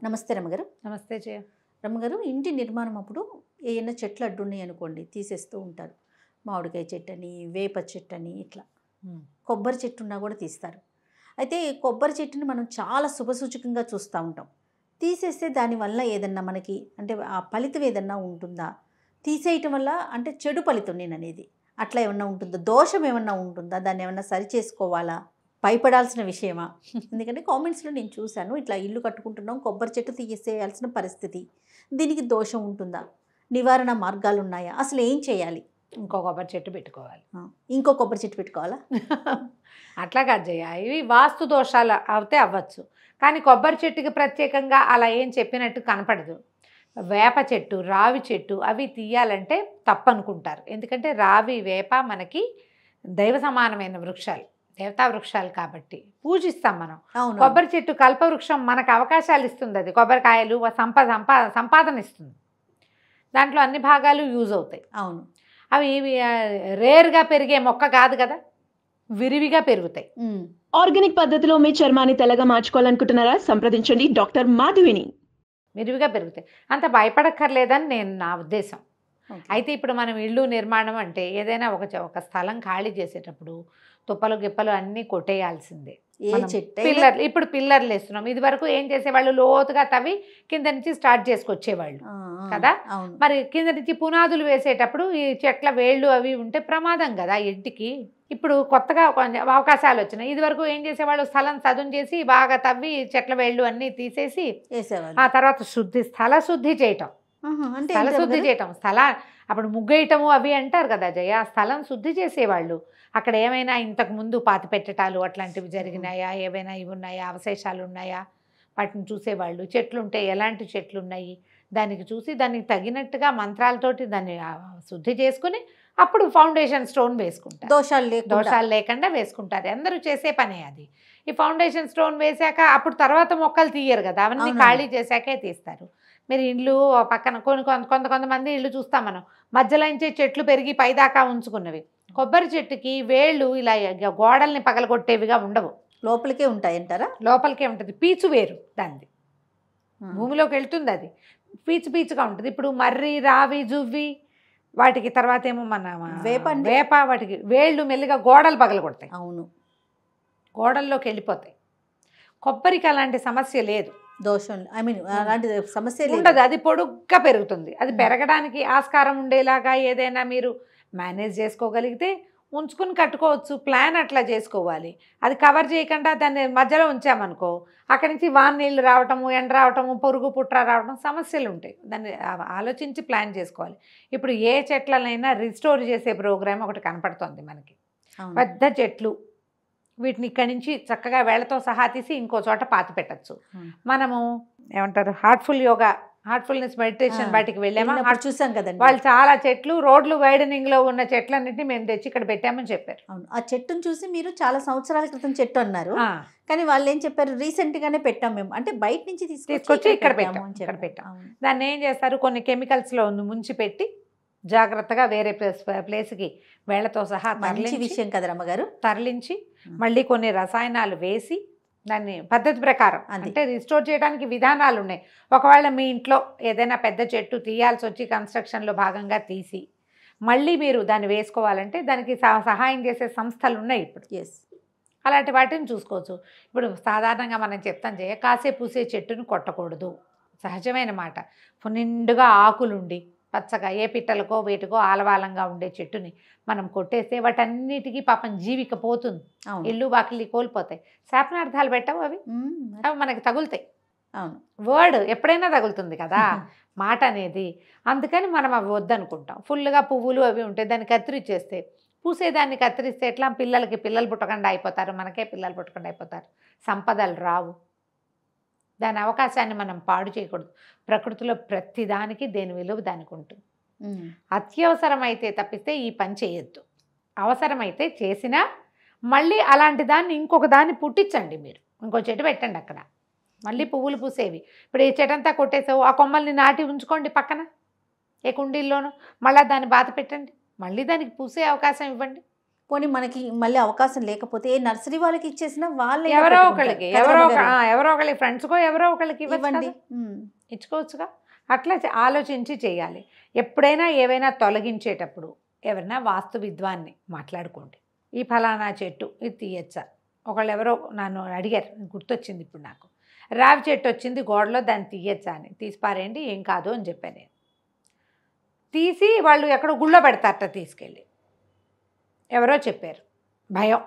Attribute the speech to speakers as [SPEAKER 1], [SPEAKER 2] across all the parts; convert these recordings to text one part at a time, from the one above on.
[SPEAKER 1] నమస్తే రమ్మగారు.
[SPEAKER 2] నమస్తే జయ.
[SPEAKER 1] రమ్మగారు, ఇంటి నిర్మాణం అప్పుడు ఏమైనా చెట్లు అడ్డున్నాయి అనుకోండి, తీసేస్తూ ఉంటారు. మామిడికాయ చెట్టని, వేప చెట్టని, ఇట్లా కొబ్బరి చెట్టు ఉన్నా కూడా తీస్తారు. అయితే కొబ్బరి చెట్టుని మనం చాలా శుభసూచకంగా చూస్తూ ఉంటాం. తీసేస్తే దానివల్ల ఏదన్నా మనకి అంటే ఆ ఫలితం ఏదన్నా ఉంటుందా? తీసేయటం వల్ల అంటే చెడు ఫలితం నేను అనేది అట్లా ఏమన్నా ఉంటుందా? దోషం ఏమన్నా ఉంటుందా? దాన్ని ఏమన్నా సరి చేసుకోవాలా? భయపడాల్సిన విషయమా? ఎందుకంటే కామెంట్స్లో నేను చూశాను, ఇట్లా ఇల్లు కట్టుకుంటున్నాం, కొబ్బరి చెట్టు తీసేయాల్సిన పరిస్థితి, దీనికి దోషం ఉంటుందా? నివారణ మార్గాలు ఉన్నాయా? అసలు ఏం చేయాలి?
[SPEAKER 2] ఇంకో కొబ్బరి చెట్టు పెట్టుకోవాలి.
[SPEAKER 1] ఇంకో కొబ్బరి చెట్టు పెట్టుకోవాలా?
[SPEAKER 2] అట్లా కాదు జయ, ఇవి వాస్తు దోషాలు అవుతే అవ్వచ్చు, కానీ కొబ్బరి చెట్టుకి ప్రత్యేకంగా అలా ఏం చెప్పినట్టు కనపడదు. వేప చెట్టు, రావి చెట్టు అవి తీయాలంటే తప్పనుకుంటారు. ఎందుకంటే రావి, వేప మనకి దైవ సమానమైన వృక్షాలు, దేవతా వృక్షాలు కాబట్టి పూజిస్తాం మనం. కొబ్బరి చెట్టు కల్పవృక్షం, మనకు అవకాశాలు ఇస్తుంది. అది కొబ్బరికాయలు సంపాదన ఇస్తుంది. దాంట్లో అన్ని భాగాలు యూజ్ అవుతాయి.
[SPEAKER 1] అవును,
[SPEAKER 2] అవి రేర్గా పెరిగే మొక్క కాదు కదా, విరివిగా పెరుగుతాయి.
[SPEAKER 3] ఆర్గానిక్ పద్ధతిలో మీ చర్మాన్ని తెల్లగా మార్చుకోవాలనుకుంటున్నారా? సంప్రదించండి డాక్టర్ మాధవిని.
[SPEAKER 2] విరివిగా పెరుగుతాయి. అంత భయపడక్కర్లేదని నా ఉద్దేశం. అయితే ఇప్పుడు మనం ఇల్లు నిర్మాణం అంటే ఏదైనా ఒక స్థలం ఖాళీ చేసేటప్పుడు తుప్పలు గిప్పలు అన్నీ కొట్టేయాల్సిందే. ఇప్పుడు పిల్లర్లు వేస్తున్నాం. ఇది వరకు ఏం చేసేవాళ్ళు, లోతుగా తవ్వి కింద నుంచి స్టార్ట్ చేసుకొచ్చేవాళ్ళు కదా. మరి కింద నుంచి పునాదులు వేసేటప్పుడు ఈ చెట్ల వేళ్ళు అవి ఉంటే ప్రమాదం కదా ఇంటికి. ఇప్పుడు కొత్తగా అవకాశాలు వచ్చినాయి. ఇది వరకు ఏం చేసేవాళ్ళు, స్థలం చదును చేసి బాగా తవ్వి చెట్ల వేళ్ళు అన్నీ తీసేసి ఆ తర్వాత స్థల శుద్ధి చేయటం. అప్పుడు ముగ్గేయటము అవి అంటారు కదా జయ. స్థలం శుద్ధి చేసేవాళ్ళు. అక్కడ ఏమైనా ఇంతకు ముందు పాతి పెట్టటాలు అట్లాంటివి జరిగినాయా, ఏవైనా ఇవి ఉన్నాయా, అవశేషాలు ఉన్నాయా, వాటిని చూసేవాళ్ళు. చెట్లు ఉంటే ఎలాంటి చెట్లు ఉన్నాయి దానికి చూసి దానికి తగినట్టుగా మంత్రాలతోటి దాన్ని శుద్ధి చేసుకుని అప్పుడు ఫౌండేషన్ స్టోన్ వేసుకుంటారు. దోషాలు లేకుండా వేసుకుంటారు. అందరూ చేసే పనే అది. ఈ ఫౌండేషన్ స్టోన్ వేసాక అప్పుడు తర్వాత మొక్కలు తీయరు కదా, అవన్నీ ఖాళీ చేశాకే తీస్తారు. మీరు ఇల్లు పక్కన కొంతమంది ఇల్లు చూస్తాం మనం, మధ్యలోంచే చెట్లు పెరిగి పైదాకా ఉంచుకున్నవి. కొబ్బరి చెట్టుకి వేళ్ళు ఇలా గోడల్ని పగలగొట్టేవిగా ఉండవు,
[SPEAKER 1] లోపలికే ఉంటాయి అంటారా?
[SPEAKER 2] లోపలికే ఉంటుంది. పీచు వేరు దాన్ని, భూమిలోకి వెళ్తుంది. అది పీచుగా ఉంటుంది. ఇప్పుడు మర్రి, రావి, జువ్వి వాటికి తర్వాత ఏమో మన వేప వాటికి వేళ్ళు మెల్లిగా గోడలు పగలగొడతాయి.
[SPEAKER 1] అవును,
[SPEAKER 2] గోడల్లోకి వెళ్ళిపోతాయి. కొబ్బరికి అలాంటి సమస్య లేదు,
[SPEAKER 1] దోషం అలాంటి సమస్య
[SPEAKER 2] ఉండదు. అది పొడుగ్గా పెరుగుతుంది. అది పెరగడానికి ఆస్కారం ఉండేలాగా ఏదైనా మీరు మేనేజ్ చేసుకోగలిగితే ఉంచుకుని కట్టుకోవచ్చు. ప్లాన్ అట్లా చేసుకోవాలి. అది కవర్ చేయకుండా దాన్ని మధ్యలో ఉంచామనుకో, అక్కడి నుంచి వాన నీళ్ళు రావటము, ఎండ రావటము, పురుగు పుట్ర రావటం సమస్యలు ఉంటాయి. దాన్ని ఆలోచించి ప్లాన్ చేసుకోవాలి. ఇప్పుడు ఏ చెట్లనైనా రిస్టోర్ చేసే ప్రోగ్రామ్ ఒకటి కనపడుతుంది మనకి. పెద్ద చెట్లు, వీటిని ఇక్కడి నుంచి చక్కగా వేళ్లతో సహా తీసి ఇంకో చోట పాతి పెట్టచ్చు. మనము ఏమంటారు, హార్ట్ఫుల్నెస్ మెడిటేషన్ వాటికి వెళ్ళామా,
[SPEAKER 1] చూసాం కదండి.
[SPEAKER 2] వాళ్ళు చాలా చెట్లు, రోడ్లు వైడనింగ్ లో ఉన్న చెట్లన్నింటినీ మేము తెచ్చి ఇక్కడ పెట్టామని చెప్పారు.
[SPEAKER 1] అవును, ఆ చెట్టును చూసి మీరు చాలా సంవత్సరాల క్రితం చెట్టు అన్నారు, కానీ వాళ్ళు ఏం చెప్పారు, రీసెంట్ గానే పెట్టాం మేము, అంటే బయట నుంచి తీసుకొచ్చి ఇక్కడ
[SPEAKER 2] పెట్టాం. దాన్ని ఏం చేస్తారు, కొన్ని కెమికల్స్ లో ముంచి పెట్టి జాగ్రత్తగా వేరే ప్లేస్కి వేళ్లతో సహా
[SPEAKER 1] విషయం కదా రమ్మగారు,
[SPEAKER 2] తరలించి మళ్ళీ కొన్ని రసాయనాలు వేసి దాన్ని పద్ధతి ప్రకారం అంటే రిస్టోర్ చేయడానికి విధానాలు ఉన్నాయి. ఒకవేళ మీ ఇంట్లో ఏదైనా పెద్ద చెట్టు తీయాల్సి వచ్చి కన్స్ట్రక్షన్లో భాగంగా తీసి మళ్ళీ మీరు దాన్ని వేసుకోవాలంటే దానికి సహాయం చేసే సంస్థలు ఉన్నాయి ఇప్పుడు. అలాంటి వాటిని చూసుకోవచ్చు. ఇప్పుడు సాధారణంగా మనం చెప్తాం చేయ, కాసే పూసే చెట్టును కొట్టకూడదు, సహజమైన మాట. నిండుగా ఆకులుండి పచ్చగా ఏ పిట్టలకో వేటికో ఆలవాలంగా ఉండే చెట్టుని మనం కొట్టేస్తే వాటన్నిటికీ పాపం జీవిక పోతుంది, ఇల్లు వాకిలి కోల్పోతాయి. శాపనార్థాలు పెట్టవు అవి మనకి తగులుతాయి.
[SPEAKER 1] అవును,
[SPEAKER 2] వర్డ్ ఎప్పుడైనా తగులుతుంది కదా మాట అనేది. అందుకని మనం అవి వద్దనుకుంటాం. ఫుల్గా పువ్వులు అవి ఉంటాయి, దాన్ని కత్తిరించేస్తే, పూసేదాన్ని కత్తిరిస్తే ఎట్లా, పిల్లలు పుట్టకుండా అయిపోతారు, మనకే పిల్లలు పుట్టకుండా అయిపోతారు, సంపదలు రావు. దాని అవకాశాన్ని మనం పాడు చేయకూడదు. ప్రకృతిలో ప్రతిదానికి దేని విలువ దానికి ఉంటుంది. అత్యవసరమైతే తప్పిస్తే ఈ పని చేయొద్దు. అవసరమైతే చేసినా మళ్ళీ అలాంటి దాన్ని ఇంకొక దాన్ని పుట్టించండి. మీరు ఇంకో చెట్టు పెట్టండి అక్కడ, మళ్ళీ పువ్వులు పూసేవి. ఇప్పుడు ఈ చెట్టంతా కొట్టేసావు, ఆ కొమ్మల్ని నాటి ఉంచుకోండి పక్కన ఏ కుండీల్లోనూ, మళ్ళీ దాన్ని బాత పెట్టండి, మళ్ళీ దానికి పూసే అవకాశం ఇవ్వండి.
[SPEAKER 1] పోనీ మనకి మళ్ళీ అవకాశం లేకపోతే నర్సరీ వాళ్ళకి ఇచ్చేసినా వాళ్ళే
[SPEAKER 2] ఎవరో ఒకళ్ళకి ఫ్రెండ్స్కో ఎవరో ఒకళ్ళకి
[SPEAKER 1] ఇవ్వండి.
[SPEAKER 2] ఇచ్చుకోవచ్చుగా. అట్లా ఆలోచించి చేయాలి. ఎప్పుడైనా ఏవైనా తొలగించేటప్పుడు ఎవరైనా వాస్తు విద్వాన్ని మాట్లాడుకోండి. ఈ ఫలానా చెట్టు ఇది తీయచ్చా, ఒకళ్ళు ఎవరో నన్ను అడిగారు, గుర్తొచ్చింది ఇప్పుడు నాకు, రావి చెట్టు వచ్చింది గోడలో, దాన్ని తీయచ్చా అని. తీసిపారేయండి, ఏం కాదు అని చెప్పాను నేను. తీసి వాళ్ళు ఎక్కడో గుళ్ళో పెడతారట తీసుకెళ్ళి. ఎవరో చెప్పారు, భయం,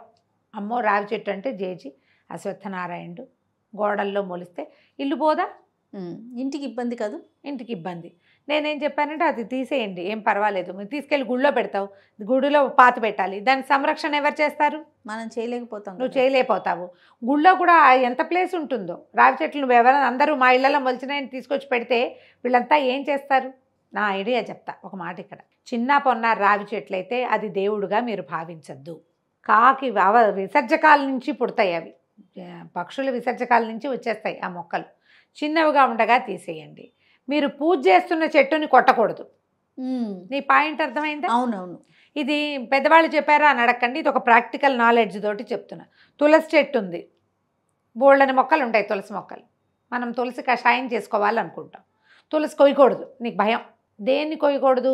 [SPEAKER 2] అమ్మో రావి చెట్టు అంటే జేజీ అశ్వత్థనారాయణుడు, గోడల్లో మొలిస్తే ఇల్లు పోదా,
[SPEAKER 1] ఇంటికి ఇబ్బంది కాదు,
[SPEAKER 2] ఇంటికి ఇబ్బంది. నేనేం చెప్పానంటే అది తీసేయండి, ఏం పర్వాలేదు, మీరు తీసుకెళ్ళి గుళ్ళో పెడతావు, గుడిలో పాతి పెట్టాలి, దాని సంరక్షణ ఎవరు చేస్తారు,
[SPEAKER 1] మనం చేయలేకపోతాం,
[SPEAKER 2] నువ్వు చేయలేకపోతావు. గుళ్ళో కూడా ఎంత ప్లేస్ ఉంటుందో, రావి చెట్లు నువ్వు ఎవరైనా అందరూ మా ఇళ్లలో మొలిచినాయని తీసుకొచ్చి పెడితే వీళ్ళంతా ఏం చేస్తారు. నా ఐడియా చెప్తా ఒక మాట, ఇక్కడ చిన్న పొన్న రావి చెట్లు అయితే అది దేవుడుగా మీరు భావించద్దు. కాకి విసర్జకాల నుంచి పుడతాయి అవి, పక్షుల విసర్జకాల నుంచి వచ్చేస్తాయి ఆ మొక్కలు, చిన్నవిగా ఉండగా తీసేయండి. మీరు పూజ చేస్తున్న చెట్టుని కొట్టకూడదు. నీ పాయింట్ అర్థమైందా?
[SPEAKER 1] అవునవును.
[SPEAKER 2] ఇది పెద్దవాళ్ళు చెప్పారా అని అడగండి, ఇది ఒక ప్రాక్టికల్ నాలెడ్జ్ తోటి చెప్తున్నా. తులసి చెట్టు ఉంది, బోళ్ళని మొక్కలు ఉంటాయి తులసి మొక్కలు, మనం తులసి కషాయం చేసుకోవాలనుకుంటాం, తులసి కొయ్యకూడదు, నీకు భయం. దేన్ని కొయ్యకూడదు,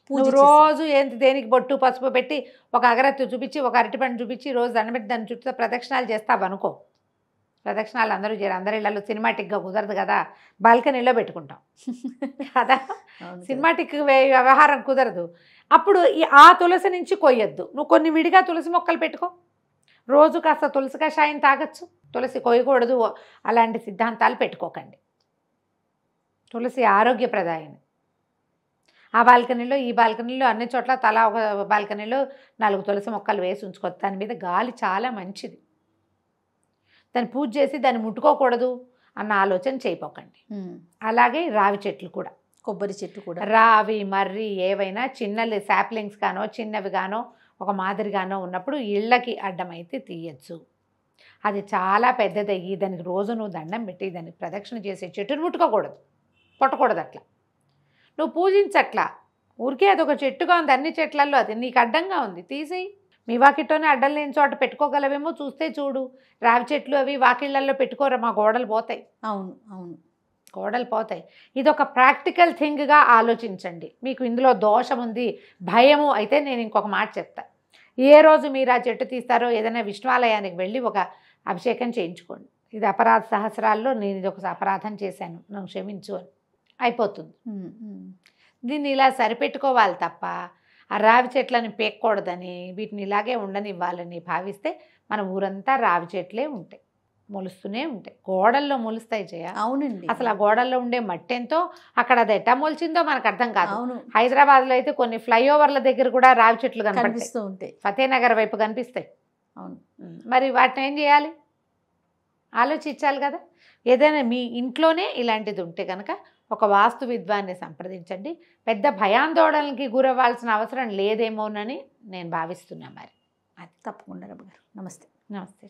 [SPEAKER 2] నువ్వు రోజు ఏంటి దేనికి బొట్టు పసుపు పెట్టి ఒక అగరత్తు చూపించి ఒక అరటిపండు చూపించి రోజు దండబెట్టి దాని చుట్టూ ప్రదక్షిణాలు చేస్తావు అనుకో, ప్రదక్షిణాలు అందరూ చేయరు, అందరి ఇళ్లలో సినిమాటిక్గా కుదరదు కదా, బాల్కనీలో పెట్టుకుంటాం కదా, సినిమాటిక్ వ్యవహారం కుదరదు. అప్పుడు ఆ తులసి నుంచి కొయ్యొద్దు, నువ్వు కొన్ని విడిగా తులసి మొక్కలు పెట్టుకో, రోజు కాస్త తులసి కషాయం తాగొచ్చు, తులసి కొయ్యకూడదు అలాంటి సిద్ధాంతాలు పెట్టుకోకండి. తులసి ఆరోగ్యప్రదాయని. ఆ బాల్కనీలో ఈ బాల్కనీలో అన్ని చోట్ల తలా ఒక బాల్కనీలో 4 తులసి మొక్కలు వేసి ఉంచుకోవచ్చు, దాని మీద గాలి చాలా మంచిది, దాన్ని పూజ చేసి దాన్ని ముట్టుకోకూడదు అన్న ఆలోచన చేయపోకండి. అలాగే రావి చెట్లు కూడా,
[SPEAKER 1] కొబ్బరి చెట్టు కూడా,
[SPEAKER 2] రావి మర్రి ఏవైనా చిన్నవి శాప్లింగ్స్ గానో చిన్నవి గానో ఒక మాదిరిగానో ఉన్నప్పుడు ఇళ్ళకి అడ్డమైతే తీయచ్చు. అది చాలా పెద్దదయ్యి దానికి రోజు నువ్వు దండం పెట్టి దానికి ప్రదక్షిణ చేసే చెట్టును ముట్టుకోకూడదు, కొట్టకూడదు. అట్లా నువ్వు పూజించట్లా, ఊరికే అదొక చెట్టుగా ఉంది, అన్ని చెట్లల్లో అది నీకు అడ్డంగా ఉంది, తీసేయి. మీ వాకిట్లోనే అడ్డం లేని చోట పెట్టుకోగలవేమో, చూస్తే చూడు. రావి చెట్లు అవి వాకిళ్ళల్లో పెట్టుకోరా, మా గోడలు పోతాయి.
[SPEAKER 1] అవును అవును,
[SPEAKER 2] గోడలు పోతాయి. ఇది ఒక ప్రాక్టికల్ థింగ్గా ఆలోచించండి. మీకు ఇందులో దోషం ఉంది, భయము అయితే నేను ఇంకొక మాట చెప్తా. ఏ రోజు మీరు ఆ చెట్టు తీస్తారో ఏదైనా విష్ణువాలయానికి వెళ్ళి ఒక అభిషేకం చేయించుకోండి. ఇది అపరాధ సహస్రాల్లో నేను ఇది ఒక అపరాధం చేశాను, నన్ను క్షమించు అని అయిపోతుంది. దీన్ని ఇలా సరిపెట్టుకోవాలి తప్ప ఆ రావి చెట్లని పేక్కూడదని, వీటిని ఇలాగే ఉండనివ్వాలని భావిస్తే మన ఊరంతా రావి చెట్లే ఉంటాయి, మొలుస్తూనే ఉంటాయి. గోడల్లో మొలుస్తాయి జయ.
[SPEAKER 1] అవునండి.
[SPEAKER 2] అసలు ఆ గోడల్లో ఉండే మట్టి ఎంతో, అక్కడ అది ఎట్టా మొలిచిందో మనకు అర్థం కాదు.
[SPEAKER 1] అవును.
[SPEAKER 2] హైదరాబాద్లో అయితే కొన్ని ఫ్లైఓవర్ల దగ్గర కూడా రావి చెట్లు
[SPEAKER 1] కనిపిస్తూ ఉంటాయి,
[SPEAKER 2] ఫతేనగర్ వైపు కనిపిస్తాయి.
[SPEAKER 1] అవును.
[SPEAKER 2] మరి వాటిని ఏం చేయాలి, ఆలోచించాలి కదా. ఏదైనా మీ ఇంట్లోనే ఇలాంటిది ఉంటే కనుక ఒక వాస్తు విద్వాన్ని సంప్రదించండి. పెద్ద భయాందోళనకి గురవ్వాల్సిన అవసరం లేదేమోనని నేను భావిస్తున్నా. మరి
[SPEAKER 1] అది తప్పకుండా రమ్మ గారు. నమస్తే.
[SPEAKER 2] నమస్తే.